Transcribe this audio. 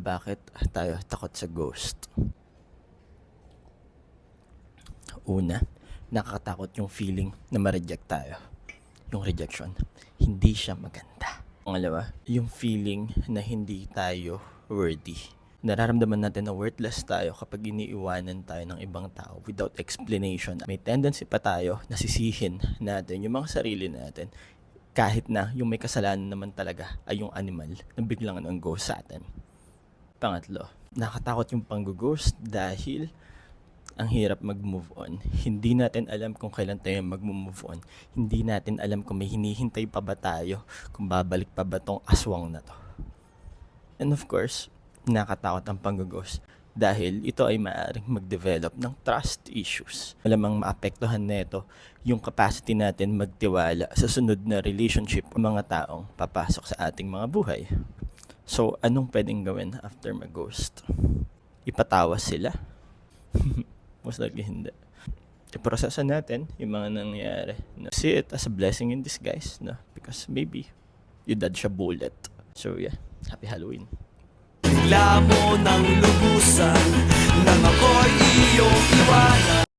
Bakit tayo takot sa ghost? Una, nakakatakot yung feeling na ma-reject tayo. Yung rejection, hindi siya maganda. Pangalawa, yung feeling na hindi tayo worthy. Nararamdaman natin na worthless tayo kapag iniiwanan tayo ng ibang tao without explanation. May tendency pa tayo na sisihin natin yung mga sarili natin kahit na yung may kasalanan naman talaga ay yung animal na biglang ghost sa atin. Pangatlo, nakatakot yung pang-ghost dahil ang hirap mag-move on. Hindi natin alam kung kailan tayo mag-move on. Hindi natin alam kung may hinihintay pa ba tayo, kung babalik pa ba tong aswang na to. And of course, nakatakot ang pang-ghost dahil ito ay maaaring mag-develop ng trust issues. Malamang maapektuhan nito yung capacity natin magtiwala sa sunod na relationship ng mga taong papasok sa ating mga buhay. So, anong pwedeng gawin after mag-ghost? Ipatawas sila? Most likely hindi. I-prosesan natin yung mga nangyayari. No? See it as a blessing in disguise, no? Because maybe you dodge a bullet. So yeah, happy Halloween. Bigla mo ng lubusan